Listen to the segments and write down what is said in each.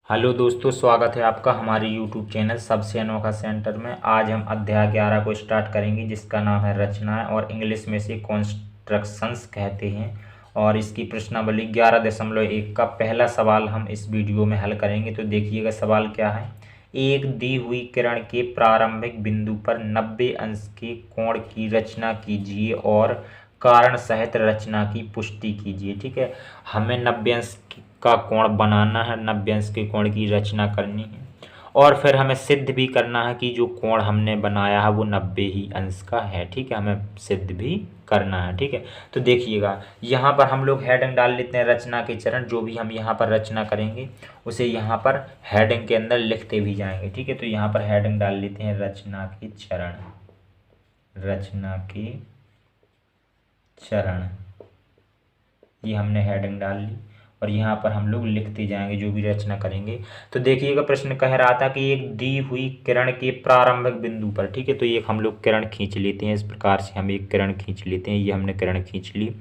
Hello दोस्तों, स्वागत है आपका हमारे YouTube चैनल सबसे अनोखा सेंटर में। आज हम अध्याय 11 को स्टार्ट करेंगे, जिसका नाम है रचनाएं और इंग्लिश में से कॉन्स्ट्रक्शंस कहते हैं। और इसकी प्रश्नावली 11.1 का पहला सवाल हम इस वीडियो में हल करेंगे। तो देखिएगा सवाल क्या है। एक दी हुई किरण के प्रारंभिक बिंदु पर 90 अंश के कोण की रचना कीजिए और कारण सहित रचना की पुष्टि कीजिए। ठीक है, हमें 90 अंश का कोण बनाना है, 90 अंश के कोण की रचना करनी है और फिर हमें सिद्ध भी करना है कि जो कोण हमने बनाया है वो 90 ही अंश का है। ठीक है, हमें सिद्ध भी करना है। ठीक है, तो देखिएगा यहाँ पर हम लोग हेडिंग डाल लेते हैं रचना के चरण। जो भी हम यहाँ पर रचना करेंगे उसे यहाँ पर हेडिंग के अंदर लिखते भी जाएंगे। ठीक है, तो यहाँ पर हेडिंग डाल लेते हैं रचना के चरण। रचना के चरण, ये हमने हेडिंग डाल ली और यहाँ पर हम लोग लिखते जाएंगे जो भी रचना करेंगे। तो देखिएगा प्रश्न कह रहा था कि एक दी हुई किरण के प्रारंभिक बिंदु पर। ठीक है, तो एक हम लोग किरण खींच लेते हैं। इस प्रकार से हम एक किरण खींच लेते हैं। ये हमने किरण खींच ली,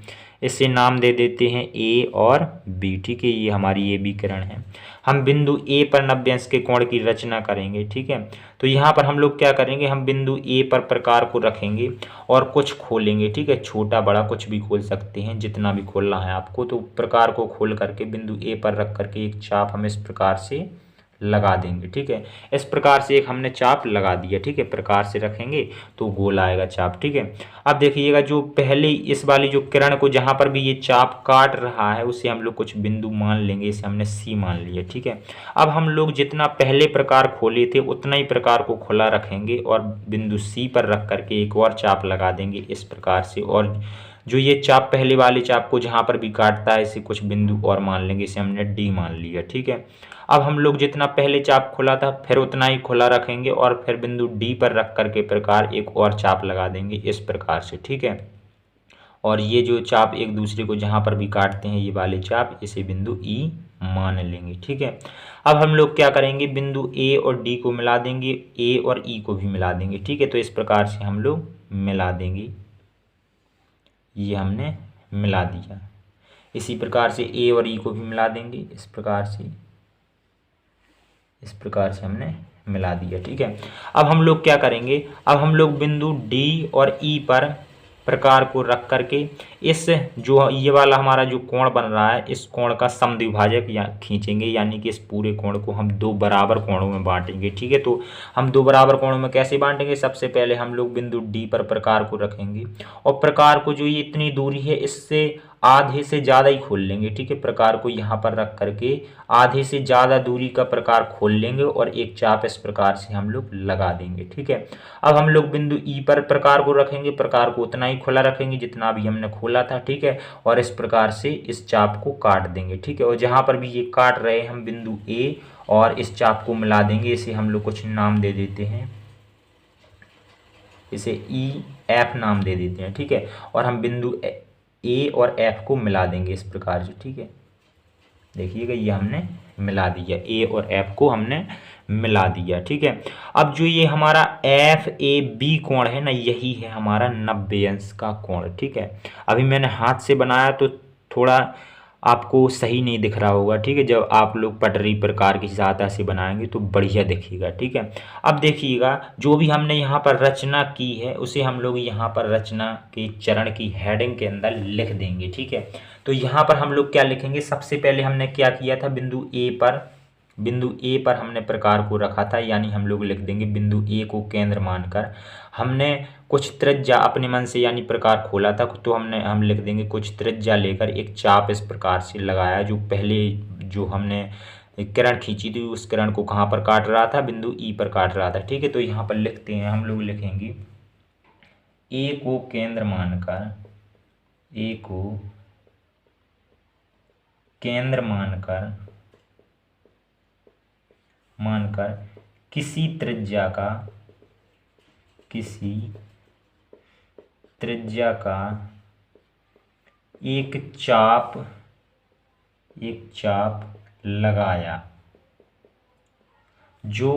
इसे नाम दे देते हैं ए और बी। ठीक है, ये हमारी ए बी किरण है। हम बिंदु ए पर 90 अंश के कोण की रचना करेंगे। ठीक है, तो यहाँ पर हम लोग क्या करेंगे, हम बिंदु ए पर प्रकार को रखेंगे और कुछ खोलेंगे। ठीक है, छोटा बड़ा कुछ भी खोल सकते हैं, जितना भी खोलना है आपको। तो प्रकार को खोल करके बिंदु ए पर रख करके एक चाप हम इस प्रकार से लगा देंगे। ठीक है, इस प्रकार से एक हमने चाप लगा दिया। ठीक है, प्रकार से रखेंगे तो गोल आएगा चाप। ठीक है, अब देखिएगा जो पहले इस वाली जो किरण को जहाँ पर भी ये चाप काट रहा है उसे हम लोग कुछ बिंदु मान लेंगे। इसे हमने सी मान लिया। ठीक है, अब हम लोग जितना पहले प्रकार खोले थे उतना ही प्रकार को खुला रखेंगे और बिंदु सी पर रख करके एक और चाप लगा देंगे इस प्रकार से। और जो ये चाप पहले वाले चाप को जहाँ पर भी काटता है इसे कुछ बिंदु और मान लेंगे। इसे हमने डी मान लिया। ठीक है, अब हम लोग जितना पहले चाप खुला था फिर उतना ही खुला रखेंगे और फिर बिंदु डी पर रख करके प्रकार एक और चाप लगा देंगे इस प्रकार से। ठीक है, और ये जो चाप एक दूसरे को जहाँ पर भी काटते हैं ये वाले चाप, इसे बिंदु ई मान लेंगे। ठीक है, अब हम लोग क्या करेंगे, बिंदु ए और डी को मिला देंगे, ए और ई को भी मिला देंगे। ठीक है, तो इस प्रकार से हम लोग मिला देंगे। ये हमने मिला दिया। इसी प्रकार से ए और ई को भी मिला देंगे। इस प्रकार से हमने मिला दिया। ठीक है, अब हम लोग क्या करेंगे, अब हम लोग बिंदु डी और ई पर प्रकार को रख करके इस जो ये वाला हमारा जो कोण बन रहा है इस कोण का समद्विभाजक या खींचेंगे, यानी कि इस पूरे कोण को हम दो बराबर कोणों में बांटेंगे। ठीक है, तो हम दो बराबर कोणों में कैसे बांटेंगे, सबसे पहले हम लोग बिंदु डी पर प्रकार को रखेंगे और प्रकार को जो ये इतनी दूरी है इससे आधे से ज़्यादा ही खोल लेंगे। ठीक है, प्रकार को यहाँ पर रख करके आधे से ज़्यादा दूरी का प्रकार खोल लेंगे और एक चाप इस प्रकार से हम लोग लगा देंगे। ठीक है, अब हम लोग बिंदु ई पर प्रकार को रखेंगे, प्रकार को उतना ही खुला रखेंगे जितना भी हमने खोला था। ठीक है, और इस प्रकार से इस चाप को काट देंगे। ठीक है, और जहाँ पर भी ये काट रहे हैं हम बिंदु ए और इस चाप को मिला देंगे। इसे हम लोग कुछ नाम दे देते हैं, इसे ई एफ नाम दे देते हैं। ठीक है, और हम बिंदु ए और एफ को मिला देंगे इस प्रकार से। ठीक है, देखिएगा ये हमने मिला दिया, ए और एफ को हमने मिला दिया। ठीक है, अब जो ये हमारा एफ ए बी कोण है ना, यही है हमारा 90 अंश का कोण। ठीक है, अभी मैंने हाथ से बनाया तो थोड़ा आपको सही नहीं दिख रहा होगा। ठीक है, जब आप लोग पटरी प्रकार की सहायता से बनाएंगे तो बढ़िया दिखेगा। ठीक है, अब देखिएगा जो भी हमने यहाँ पर रचना की है उसे हम लोग यहाँ पर रचना के चरण की हेडिंग के अंदर लिख देंगे। ठीक है, तो यहाँ पर हम लोग क्या लिखेंगे, सबसे पहले हमने क्या किया था, बिंदु ए पर हमने प्रकार को रखा था, यानी हम लोग लिख देंगे बिंदु ए को केंद्र मानकर हमने कुछ त्रिज्या अपने मन से यानी प्रकार खोला था। तो हम लिख देंगे कुछ त्रिज्या लेकर एक चाप इस प्रकार से लगाया। जो पहले जो हमने किरण खींची थी उस किरण को कहाँ पर काट रहा था, बिंदु ई पर काट रहा था। ठीक है, तो यहाँ पर लिखते हैं, हम लोग लिखेंगे ए को केंद्र मानकर, ए को केंद्र मानकर किसी त्रिज्या का एक चाप लगाया जो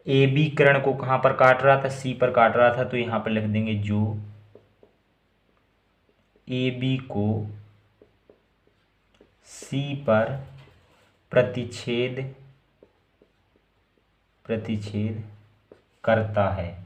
ए बी किरण को कहाँ पर काट रहा था, सी पर काट रहा था। तो यहाँ पर लिख देंगे जो ए बी को सी पर प्रतिच्छेद प्रतिच्छेद करता है।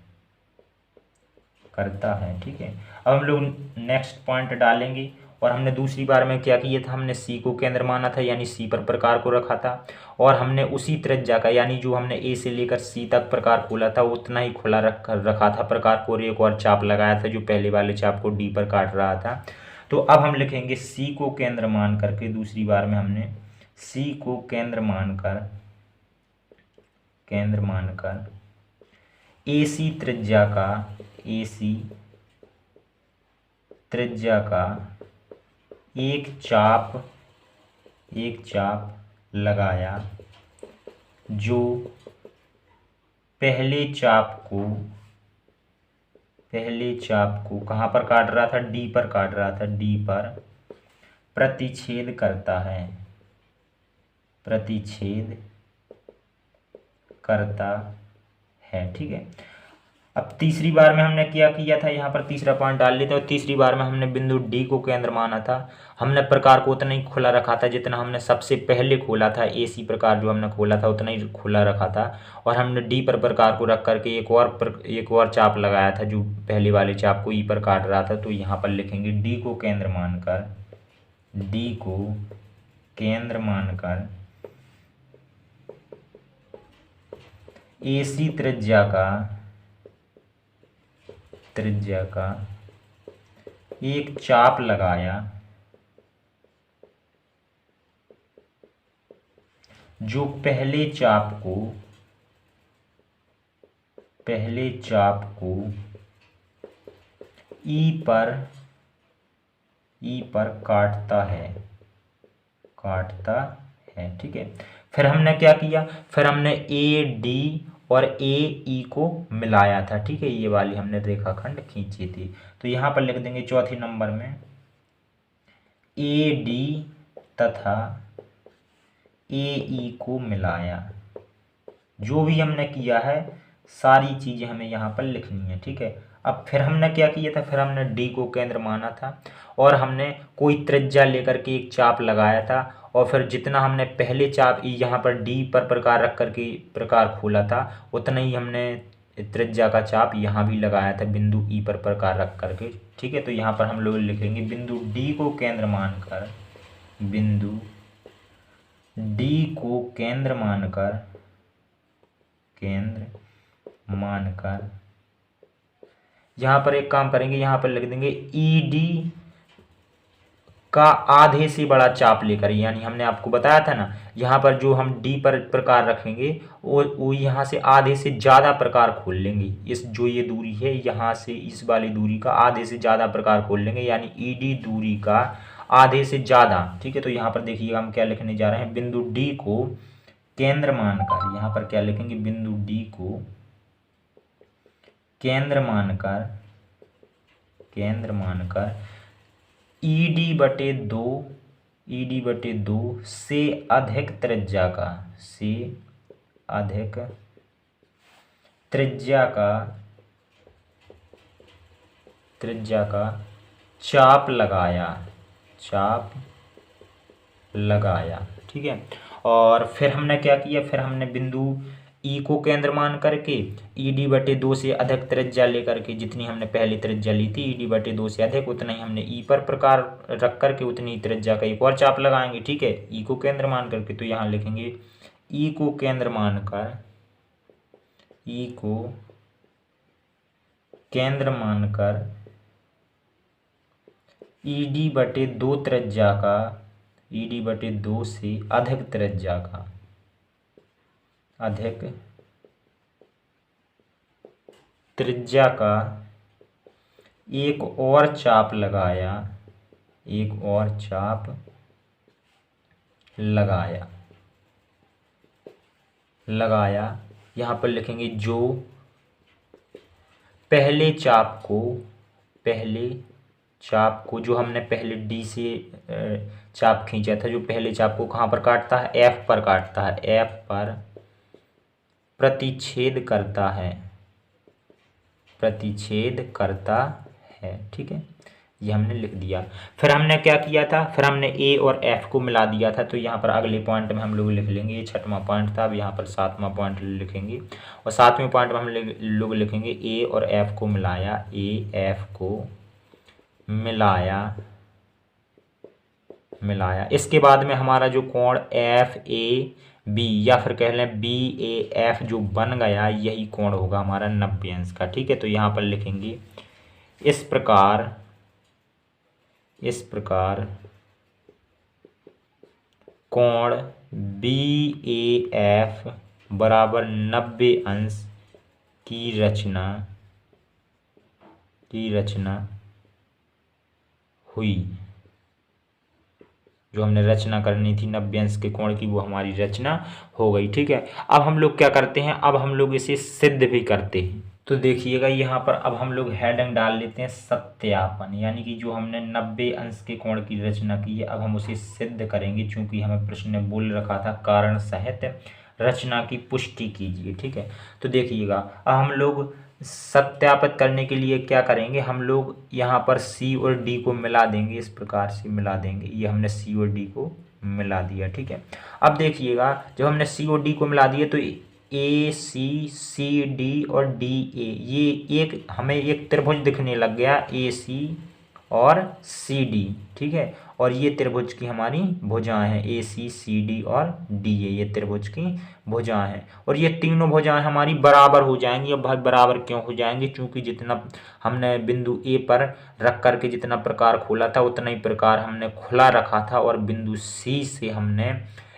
ठीक है, अब हम लोग नेक्स्ट पॉइंट डालेंगे। और हमने दूसरी बार में क्या किया था, हमने सी को केंद्र माना था, यानी सी पर प्रकार को रखा था, और हमने उसी त्रिज्या का, यानी जो हमने ए से लेकर सी तक प्रकार खोला था उतना ही खुला रखा था प्रकार को, और एक और चाप लगाया था जो पहले वाले चाप को डी पर काट रहा था। तो अब हम लिखेंगे सी को केंद्र मान करके, दूसरी बार में हमने सी को केंद्र मानकर एसी त्रिज्या का एक चाप लगाया जो पहले चाप को कहाँ पर काट रहा था, डी पर काट रहा था, डी पर प्रतिच्छेद करता है। ठीक है, अब तीसरी बार में हमने क्या किया था, यहाँ पर तीसरा पॉइंट डाल लेते हैं। और तीसरी बार में हमने बिंदु डी को केंद्र माना था। हमने प्रकार को उतना ही खुला रखा था जितना हमने सबसे पहले खोला था, एसी प्रकार जो हमने खोला था उतना ही खुला रखा था, और हमने डी पर प्रकार को रख करके एक और चाप लगाया था जो पहले वाले चाप को ई पर काट रहा था। तो यहाँ पर लिखेंगे डी को केंद्र मानकर एसी त्रिज्या का एक चाप लगाया जो पहले चाप को ई पर काटता है। ठीक है, फिर हमने क्या किया, फिर हमने ए डी और ए ई को मिलाया था। ठीक है, ये वाली हमने रेखाखंड खींची थी। तो यहाँ पर लिख देंगे चौथे नंबर में ए डी तथा ए ई को मिलाया। जो भी हमने किया है सारी चीज़ें हमें यहाँ पर लिखनी है। ठीक है, अब फिर हमने क्या किया था, फिर हमने डी को केंद्र माना था और हमने कोई त्रिज्या लेकर के एक चाप लगाया था, और फिर जितना हमने पहले चाप यहाँ पर डी पर प्रकार रख करके प्रकार खोला था उतना ही हमने त्रिज्या का चाप यहाँ भी लगाया था बिंदु ई पर प्रकार रख करके। ठीक है, तो यहाँ पर हम लोग लिखेंगे बिंदु डी को केंद्र मानकर यहाँ पर एक काम करेंगे, यहाँ पर लिख देंगे ई डी का आधे से बड़ा चाप लेकर, यानी हमने आपको बताया था ना, यहाँ पर जो हम डी पर प्रकार रखेंगे वो यहाँ से आधे से ज़्यादा प्रकार खोल लेंगे। इस जो ये दूरी है यहाँ से इस वाली दूरी का आधे से ज़्यादा प्रकार खोल लेंगे, यानी ई डी दूरी का आधे से ज़्यादा। ठीक है, तो यहाँ पर देखिएगा हम क्या लिखने जा रहे हैं, बिंदु डी को केंद्र मानकर, यहाँ पर क्या लिखेंगे, बिंदु डी को केंद्र मानकर ईडी बटे दो से अधिक त्रिज्या का चाप लगाया। ठीक है, और फिर हमने क्या किया, फिर हमने बिंदु ई को केंद्र मान करके ईडी बटे दो से अधिक त्रिज्या लेकर के, जितनी हमने पहले त्रिज्या ली थी ईडी बटे दो से अधिक, उतना ही हमने ई पर प्रकार रख करके उतनी त्रिज्या का एक और चाप लगाएंगे। ठीक है, ई को केंद्र मान करके, तो यहाँ लिखेंगे ई को केंद्र मानकर ईडी बटे दो त्रिज्या का, ईडी बटे दो से अधिक त्रिज्या का एक और चाप लगाया। यहाँ पर लिखेंगे जो पहले चाप को जो हमने पहले डी से चाप खींचा था, जो पहले चाप को कहाँ पर काटता है, एफ पर काटता है, एफ पर प्रतिच्छेद करता है। ठीक है, ये हमने लिख दिया। फिर हमने क्या किया था, फिर हमने ए और एफ को मिला दिया था। तो यहाँ पर अगले पॉइंट में हम लोग लिख लेंगे, ये 6वां पॉइंट था, अब यहाँ पर 7वां पॉइंट लिखेंगे और 7वें पॉइंट में हम लोग लिखेंगे ए और एफ को मिलाया, ए एफ को मिलाया। इसके बाद में हमारा जो कोण एफ ए बी या फिर कह लें बी ए एफ जो बन गया, यही कोण होगा हमारा 90 अंश का। ठीक है, तो यहाँ पर लिखेंगे इस प्रकार कोण बी ए एफ बराबर 90 अंश की रचना हुई। जो हमने रचना करनी थी 90 अंश के कोण की, वो हमारी रचना हो गई। ठीक है, अब हम लोग क्या करते हैं, अब हम लोग इसे सिद्ध भी करते हैं। तो देखिएगा यहाँ पर अब हम लोग हेडिंग डाल लेते हैं सत्यापन, यानी कि जो हमने 90 अंश के कोण की रचना की है, अब हम उसे सिद्ध करेंगे। चूंकि हमें प्रश्न ने बोल रखा था कारण सहित रचना की पुष्टि कीजिए। ठीक है, तो देखिएगा अब हम लोग सत्यापित करने के लिए क्या करेंगे, हम लोग यहाँ पर सी और डी को मिला देंगे, इस प्रकार से मिला देंगे। ये हमने सी और डी को मिला दिया। ठीक है, अब देखिएगा जब हमने सी और डी को मिला दिया तो ए सी सी डी और डी ए, ये हमें एक त्रिभुज दिखने लग गया, ए सी और सी डी। ठीक है, और ये त्रिभुज की हमारी भुजाएं हैं, ए सी सी डी और डी ए, ये त्रिभुज की भुजाएं हैं। और ये तीनों भुजाएं हमारी बराबर हो जाएंगी। अब भाई बराबर क्यों हो जाएंगी, चूंकि जितना हमने बिंदु ए पर रख करके जितना प्रकार खोला था, उतना ही प्रकार हमने खुला रखा था, और बिंदु सी से हमने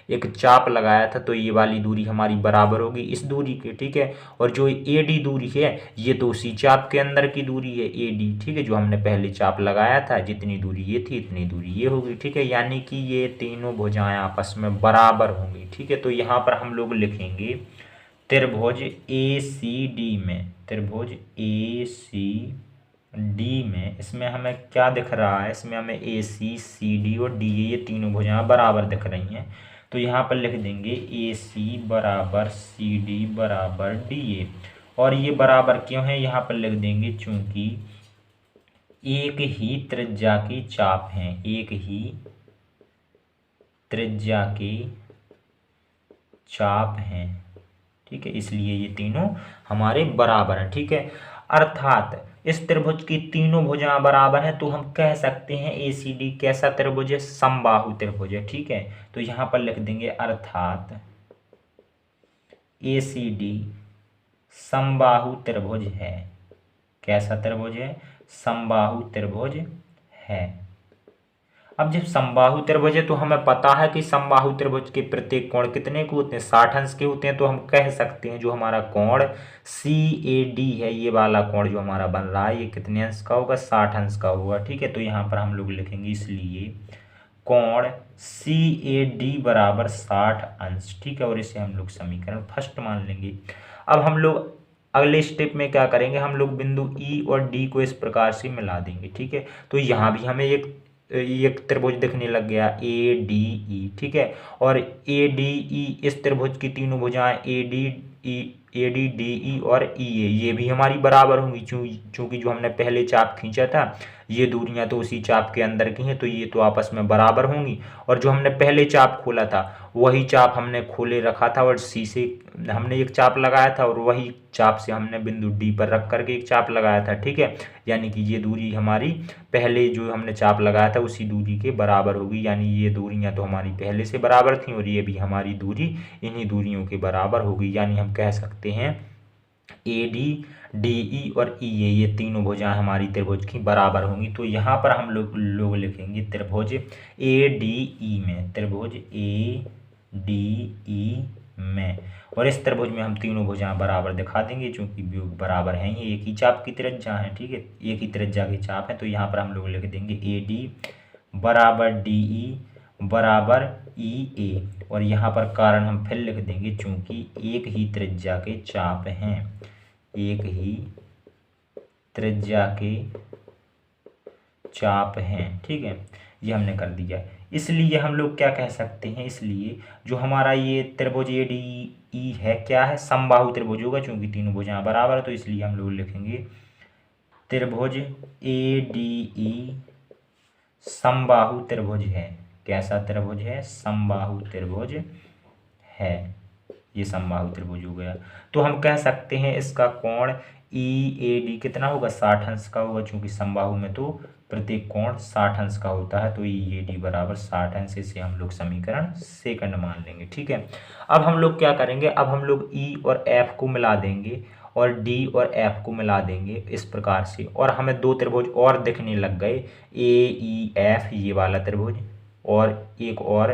एक चाप लगाया था, तो ये वाली दूरी हमारी बराबर होगी इस दूरी के। ठीक है, और जो ए डी दूरी है, ये तो उसी चाप के अंदर की दूरी है ए डी। ठीक है, जो हमने पहले चाप लगाया था, जितनी दूरी ये थी इतनी दूरी ये होगी। ठीक है, यानी कि ये तीनों भुजाएं आपस में बराबर होंगी। ठीक है, तो यहाँ पर हम लोग लिखेंगे त्रिभुज ए सी डी में, त्रिभुज ए सी डी में इसमें हमें क्या दिख रहा है, इसमें हमें ए सी सी डी और डी ए, ये तीनों भुजाएं बराबर दिख रही हैं। तो यहाँ पर लिख देंगे ए सी बराबर सी डी बराबर डी ए। और ये बराबर क्यों है, यहाँ पर लिख देंगे चूंकि एक ही त्रिज्या की चाप हैं, एक ही त्रिज्या की चाप हैं। ठीक है, इसलिए ये तीनों हमारे बराबर हैं। ठीक है, अर्थात इस त्रिभुज की तीनों भुजाएं बराबर हैं, तो हम कह सकते हैं ए सी डी कैसा त्रिभुज है, समबाहु त्रिभुज है। ठीक है, तो यहाँ पर लिख देंगे अर्थात ए सी डी समबाहु त्रिभुज है। कैसा त्रिभुज है, समबाहु त्रिभुज है। अब जब समबाहु त्रिभुज है तो हमें पता है कि समबाहु त्रिभुज के प्रत्येक कोण कितने के होते हैं, 60 अंश के होते हैं। तो हम कह सकते हैं जो हमारा कोण सी ए डी है, ये वाला कोण जो हमारा बन रहा है, ये कितने अंश का होगा, 60 अंश का होगा। ठीक है, तो यहाँ पर हम लोग लिखेंगे इसलिए कोण सी ए डी बराबर 60 अंश। ठीक है, और इसे हम लोग समीकरण फर्स्ट मान लेंगे। अब हम लोग अगले स्टेप में क्या करेंगे, हम लोग बिंदु ई और डी को इस प्रकार से मिला देंगे। ठीक है, तो यहाँ भी हमें एक त्रिभुज दिखने लग गया ए डी ई। ठीक है, और ए डी ई इस त्रिभुज की तीनों भुजाएं ए डी डी ई और ई ए, ये भी हमारी बराबर होंगी। चूंकि जो हमने पहले चाप खींचा था, ये दूरियां तो उसी चाप के अंदर की हैं, तो ये तो आपस में बराबर होंगी। और जो हमने पहले चाप खोला था, वही चाप हमने खोले रखा था, और सी से हमने एक चाप लगाया था, और वही चाप से हमने बिंदु डी पर रख करके एक चाप लगाया था। ठीक है, यानी कि ये दूरी हमारी पहले जो हमने चाप लगाया था उसी दूरी के बराबर होगी। यानी ये दूरियां तो हमारी पहले से बराबर थी, और ये भी हमारी दूरी इन्हीं दूरियों के बराबर होगी। यानी हम कह सकते हैं ए डी डी ई और ई ए, ये तीनों भुजाएं हमारी त्रिभुज की बराबर होंगी। तो यहाँ पर हम लोग लिखेंगे त्रिभुज ए डी ई में, त्रिभुज ए डी ई में, और इस त्रिभुज में हम तीनों भुजाएं बराबर दिखा देंगे, चूंकि व्यूह बराबर हैं, ये एक ही चाप की त्रिज्या है। ठीक है, एक ही त्रिज्या की चाप है। तो यहाँ पर हम लोग लिख देंगे ए डी बराबर डी ई बराबर ई ए, और यहाँ पर कारण हम फिर लिख देंगे चूंकि एक ही त्रिज्या के चाप हैं, एक ही त्रिज्या के चाप हैं। ठीक है, ये हमने कर दिया। इसलिए हम लोग क्या कह सकते हैं, इसलिए जो हमारा ये त्रिभुज ए डी ई है, क्या है, समबाहु त्रिभुज होगा, चूंकि तीनों भुजाएं बराबर है। तो इसलिए हम लोग लिखेंगे त्रिभुज ए डी ई समबाहु त्रिभुज है। कैसा त्रिभुज है? समबाहु त्रिभुज है। ये समबाहु त्रिभुज हो गया। तो हम कह सकते हैं इसका कोण EAD कितना होगा? 60 अंश का होगा, चूंकि समबाहु में तो प्रत्येक कोण 60 अंश का होता है, तो EAD बराबर 60 अंश। इसे हम लोग समीकरण सेकंड मान लेंगे। ठीक है, अब हम लोग क्या करेंगे? अब हम लोग E और F को मिला देंगे और D और F को मिला देंगे इस प्रकार से, और हमें दो त्रिभुज और दिखने लग गए, AEF ये वाला त्रिभुज और एक और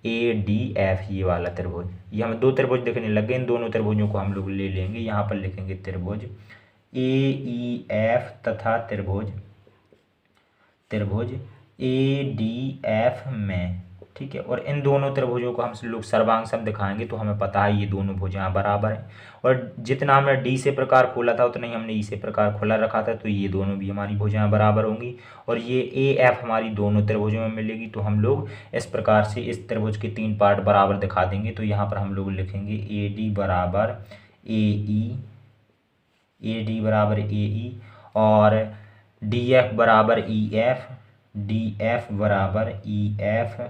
ADF ये वाला त्रिभुज। ये हमें दो त्रिभुज दिखने लग गए। इन दोनों त्रिभुजों को हम लोग ले लेंगे, यहाँ पर लिखेंगे त्रिभुज AEF तथा त्रिभुज ADF में। ठीक है, और इन दोनों त्रिभुजों को हम लोग सर्वांग दिखाएंगे, तो हमें पता है ये दोनों भुजाएं बराबर हैं। और जितना हमने D से प्रकार खोला था उतना ही हमने E से प्रकार खोला रखा था, तो ये दोनों भी हमारी भुजाएं बराबर होंगी। और ये AF हमारी दोनों त्रिभुजों में मिलेगी, तो हम लोग इस प्रकार से इस त्रिभुज के 3 पार्ट बराबर दिखा देंगे। तो यहाँ पर हम लोग लिखेंगे AD बराबर AE और DF बराबर EF, DF बराबर EF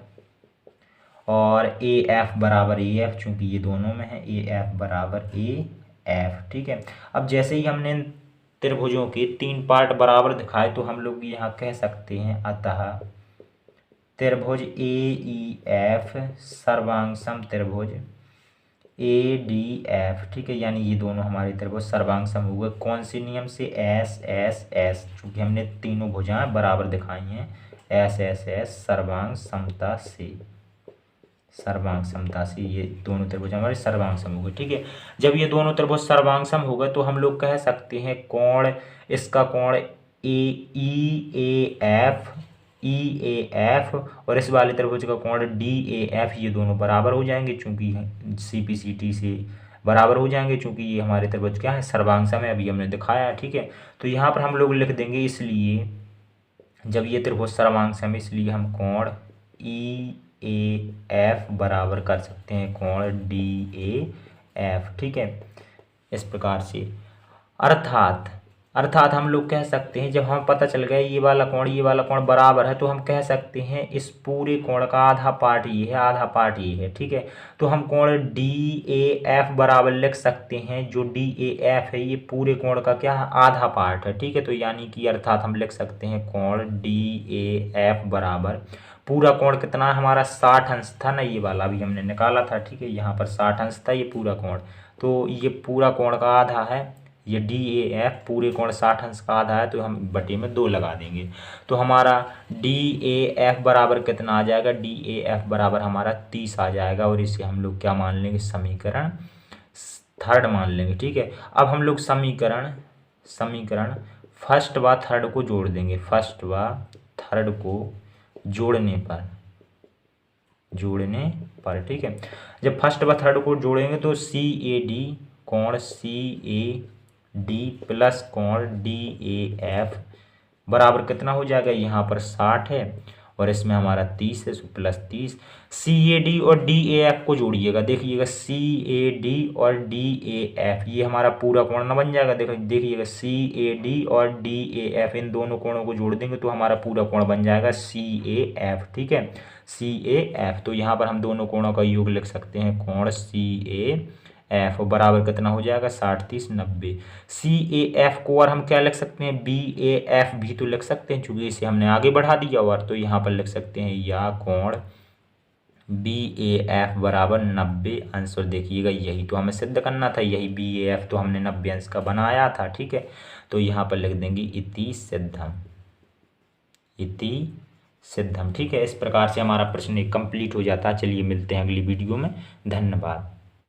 और AF बराबर AF, चूंकि ये दोनों में है, AF बराबर AF। ठीक है, अब जैसे ही हमने इन त्रिभुजों के 3 पार्ट बराबर दिखाए, तो हम लोग यहाँ कह सकते हैं अतः त्रिभुज AEF सर्वांग त्रिभुज ADF। ठीक है, यानी ये दोनों हमारे त्रिभुज सर्वांग सम हुए। कौन से नियम से? S, चूंकि हमने तीनों भुजाएं बराबर दिखाई हैं, S सर्वांग समता से ये दोनों त्रिभुज हमारे सर्वांग सम हो गए। ठीक है, जब ये दोनों त्रिभुज सर्वांग सम हो गए, तो हम लोग कह सकते हैं कोण, इसका कोण EAF और इस वाले त्रिभुज का कोण DAF, ये दोनों बराबर हो जाएंगे, चूंकि CPCT से बराबर हो जाएंगे, चूंकि ये हमारे त्रिभुज क्या है? सर्वांग सम है, अभी हमने दिखाया है। ठीक है, तो यहाँ पर हम लोग लिख देंगे, इसलिए जब ये त्रिभुज सर्वांग सम है, इसलिए हम कोण EAF बराबर कर सकते हैं कोण DAF। ठीक है, इस प्रकार से अर्थात हम लोग कह सकते हैं, जब हमें पता चल गया ये वाला कोण बराबर है, तो हम कह सकते हैं इस पूरे कोण का आधा पार्ट ये है, आधा पार्ट ये है। ठीक है, तो हम कोण DAF बराबर लिख सकते हैं, जो DAF है ये पूरे कोण का क्या है? आधा पार्ट है। ठीक है, तो यानी कि अर्थात हम लिख सकते हैं कोण DAF बराबर, पूरा कोण कितना हमारा? 60 अंश था ना, ये वाला भी हमने निकाला था। ठीक है, यहाँ पर 60 अंश था ये पूरा कोण, तो ये पूरा कोण का आधा है, ये DAF पूरे कोण 60 अंश का आधा है, तो हम बटे में 2 लगा देंगे, तो हमारा DAF बराबर कितना आ जाएगा? DAF बराबर हमारा 30 आ जाएगा, और इसे हम लोग क्या मान लेंगे? समीकरण थर्ड मान लेंगे। ठीक है, अब हम लोग समीकरण फर्स्ट व थर्ड को जोड़ देंगे। फर्स्ट व थर्ड को जोड़ने पर ठीक है, जब फर्स्ट व थर्ड को जोड़ेंगे तो कोण CAD प्लस कोण DAF बराबर कितना हो जाएगा? यहाँ पर 60 है और इसमें हमारा 30 है, सो प्लस 30। CAD और DAF को जोड़िएगा, देखिएगा CAD और DAF ये हमारा पूरा कोण ना बन जाएगा। देखिएगा CAD और DAF इन दोनों कोणों को जोड़ देंगे तो हमारा पूरा कोण बन जाएगा CAF। ठीक है, CAF, तो यहाँ पर हम दोनों कोणों का योग लिख सकते हैं, कोण CAF बराबर कितना हो जाएगा? 60 30 90। CAF को और हम क्या लिख सकते हैं? BAF भी तो लिख सकते हैं, चूंकि इसे हमने आगे बढ़ा दिया, और तो यहाँ पर लिख सकते हैं या कोण BAF बराबर 90 अंश। और देखिएगा यही तो हमें सिद्ध करना था, यही BAF तो हमने 90 अंश का बनाया था। ठीक है, तो यहाँ पर लिख देंगे इति सिद्धम। ठीक है, इस प्रकार से हमारा प्रश्न कंप्लीट हो जाता है। चलिए मिलते हैं अगली वीडियो में, धन्यवाद।